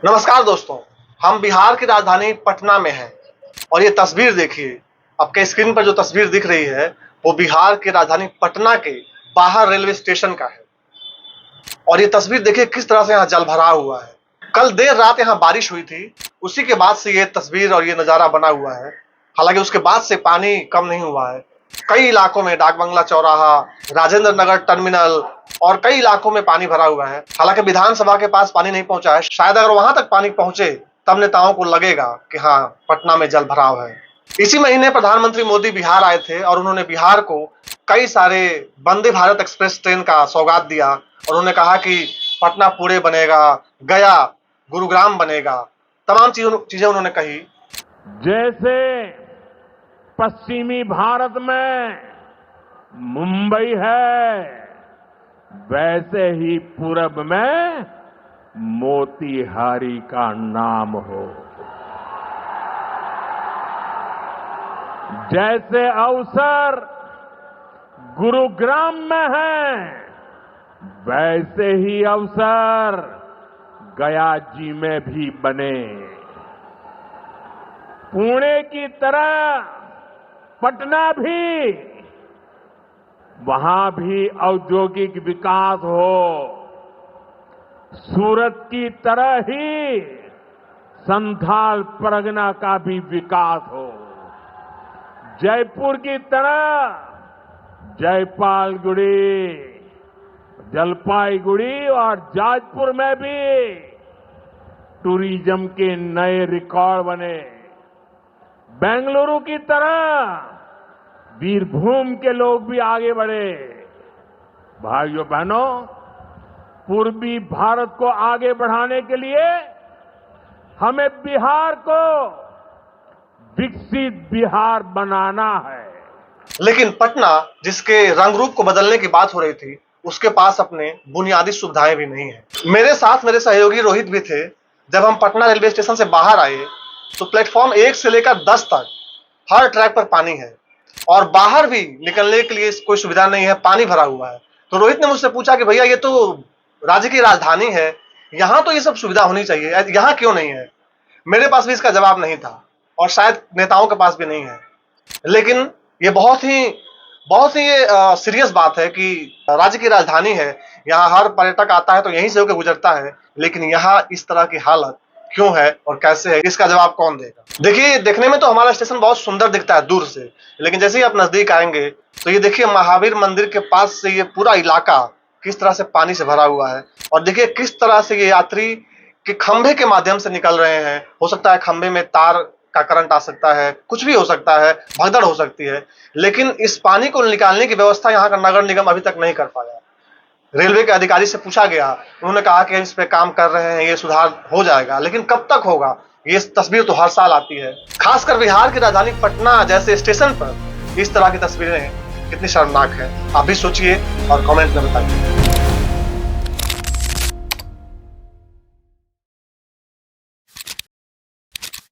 नमस्कार दोस्तों, हम बिहार की राजधानी पटना में हैं और ये तस्वीर देखिए। आपके स्क्रीन पर जो तस्वीर दिख रही है वो बिहार की राजधानी पटना के बाहर रेलवे स्टेशन का है। और ये तस्वीर देखिए किस तरह से यहाँ जल भराव हुआ है। कल देर रात यहाँ बारिश हुई थी, उसी के बाद से ये तस्वीर और ये नज़ारा बना हुआ है। हालांकि उसके बाद से पानी कम नहीं हुआ है। कई इलाकों में डाक बंगला चौराहा, राजेंद्र नगर टर्मिनल और कई इलाकों में पानी भरा हुआ है। हालांकि विधानसभा के पास पानी नहीं पहुंचा है। शायद अगर वहां तक पानी पहुंचे तब नेताओं को लगेगा कि हाँ, पटना में जल भराव है। इसी महीने प्रधानमंत्री मोदी बिहार आए थे और उन्होंने बिहार को कई सारे वंदे भारत एक्सप्रेस ट्रेन का सौगात दिया और उन्होंने कहा कि पटना पुणे बनेगा, गया गुरुग्राम बनेगा, तमाम चीजें उन्होंने कही। जैसे पश्चिमी भारत में मुंबई है, वैसे ही पूरब में मोतीहारी का नाम हो। जैसे अवसर गुरुग्राम में है, वैसे ही अवसर गया जी में भी बने। पुणे की तरह पटना भी, वहां भी औद्योगिक विकास हो। सूरत की तरह ही संथाल परगना का भी विकास हो। जयपुर की तरह जयपालगुड़ी, जलपाईगुड़ी और जाजपुर में भी टूरिज्म के नए रिकॉर्ड बने। बेंगलुरु की तरह वीरभूम के लोग भी आगे बढ़े। भाइयों बहनों, पूर्वी भारत को आगे बढ़ाने के लिए हमें बिहार को विकसित बिहार बनाना है। लेकिन पटना, जिसके रंग रूप को बदलने की बात हो रही थी, उसके पास अपने बुनियादी सुविधाएं भी नहीं है। मेरे साथ मेरे सहयोगी रोहित भी थे। जब हम पटना रेलवे स्टेशन से बाहर आए तो प्लेटफॉर्म 1 से लेकर 10 तक हर ट्रैक पर पानी है और बाहर भी निकलने के लिए कोई सुविधा नहीं है, पानी भरा हुआ है। तो रोहित ने मुझसे पूछा कि भैया, ये तो राज्य की राजधानी है, यहाँ तो ये सब सुविधा होनी चाहिए, यहाँ क्यों नहीं है? मेरे पास भी इसका जवाब नहीं था और शायद नेताओं के पास भी नहीं है। लेकिन ये बहुत ही सीरियस बात है कि राज्य की राजधानी है, यहाँ हर पर्यटक आता है तो यहीं से होकर गुजरता है, लेकिन यहाँ इस तरह की हालत क्यों है और कैसे है, इसका जवाब कौन देगा? देखिए, देखने में तो हमारा स्टेशन बहुत सुंदर दिखता है दूर से, लेकिन जैसे ही आप नजदीक आएंगे तो ये देखिए, महावीर मंदिर के पास से ये पूरा इलाका किस तरह से पानी से भरा हुआ है। और देखिए किस तरह से ये यात्री के खंभे के माध्यम से निकल रहे हैं। हो सकता है खंभे में तार का करंट आ सकता है, कुछ भी हो सकता है, भगदड़ हो सकती है, लेकिन इस पानी को निकालने की व्यवस्था यहाँ का नगर निगम अभी तक नहीं कर पाया। रेलवे के अधिकारी से पूछा गया, उन्होंने कहा कि इस पे काम कर रहे हैं, ये सुधार हो जाएगा, लेकिन कब तक होगा? ये तस्वीर तो हर साल आती है। खासकर बिहार की राजधानी पटना जैसे स्टेशन पर इस तरह की तस्वीरें कितनी शर्मनाक है। आप भी सोचिए और कमेंट में बताइए।